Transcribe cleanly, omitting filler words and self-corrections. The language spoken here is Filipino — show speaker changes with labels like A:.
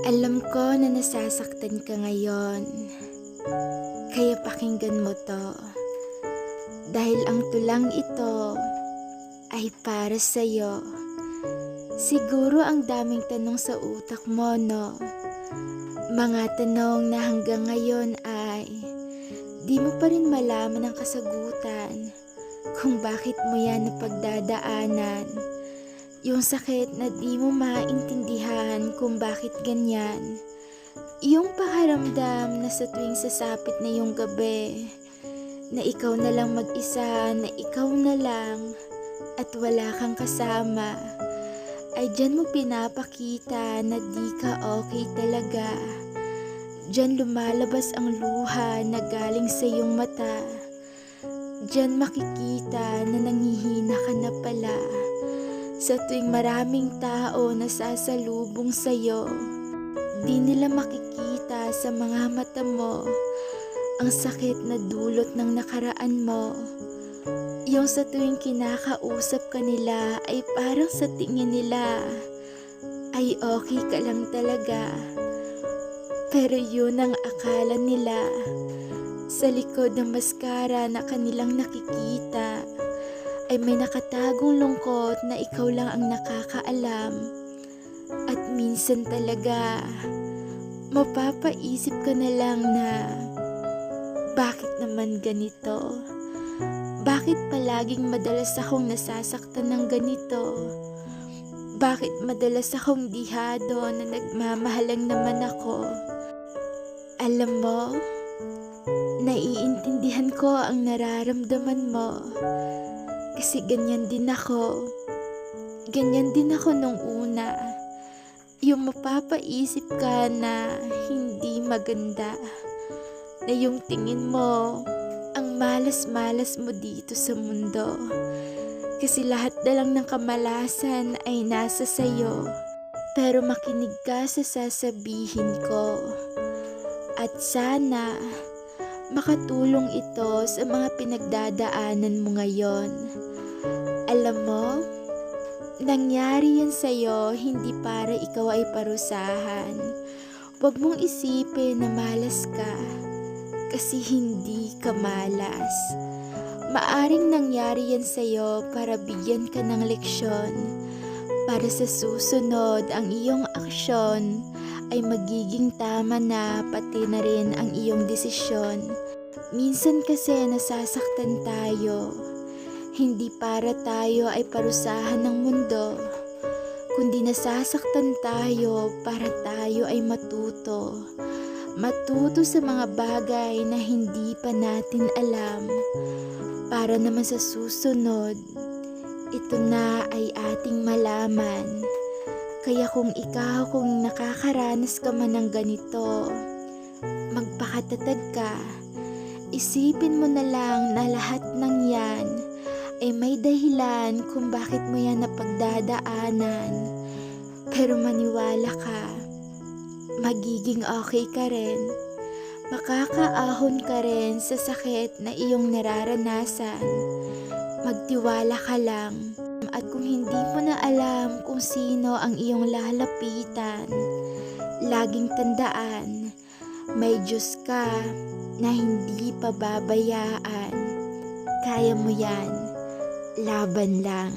A: Alam ko na nasasaktan ka ngayon, kaya pakinggan mo 'to. Dahil ang tulang ito ay para sa'yo. Siguro ang daming tanong sa utak mo, 'no? Mga tanong na hanggang ngayon ay di mo pa rin malaman ang kasagutan kung bakit mo yan napagdadaanan. Yung sakit na di mo maintindihan kung bakit ganyan. Yung pakiramdam na sa tuwing sasapit na yung gabi, na ikaw na lang mag-isa, na ikaw na lang at wala kang kasama, ay dyan mo pinapakita na di ka okay talaga. Dyan lumalabas ang luha na galing sa iyong mata. Dyan makikita na nanghihina ka na pala. Sa tuwing maraming tao na sasalubong sa'yo, di nila makikita sa mga mata mo ang sakit na dulot ng nakaraan mo. Yung sa tuwing kinakausap ka nila ay parang sa tingin nila ay okay ka lang talaga. Pero yun ang akala nila. Sa likod ng maskara na kanilang nakikita ay may nakatagong lungkot na ikaw lang ang nakakaalam. At minsan talaga, mapapaisip ka na lang na, bakit naman ganito? Bakit palaging madalas akong nasasaktan ng ganito? Bakit madalas akong dihado na nagmamahalang naman ako? Alam mo, naiintindihan ko ang nararamdaman mo. Kasi ganyan din ako. Ganyan din ako nung una. Yung mapapaisip ka na hindi maganda. Na yung tingin mo, ang malas-malas mo dito sa mundo. Kasi lahat na lang ng kamalasan ay nasa sayo. Pero makinig ka sa sasabihin ko. At sana makatulong ito sa mga pinagdadaanan mo ngayon. Alam mo, nangyari yan sa'yo hindi para ikaw ay parusahan. Huwag mong isipin na malas ka, kasi hindi ka malas. Maaring nangyari yan sa'yo para bigyan ka ng leksyon, para sa susunod ang iyong aksyon ay magiging tama na, pati na rin ang iyong desisyon. Minsan kasi nasasaktan tayo, hindi para tayo ay parusahan ng mundo, kundi nasasaktan tayo para tayo ay matuto. Matuto sa mga bagay na hindi pa natin alam, para naman sa susunod, ito na ay ating malaman. Kaya kung ikaw, kung nakakaranas ka man ng ganito, magpakatatag ka. Isipin mo na lang na lahat ng yan ay may dahilan kung bakit mo yan napagdadaanan. Pero maniwala ka, magiging okay ka rin. Makakaahon ka rin sa sakit na iyong nararanasan. Magtiwala ka lang. At kung hindi mo na alam kung sino ang iyong lalapitan, laging tandaan, may Diyos ka na hindi pababayaan. Kaya mo yan. Laban lang.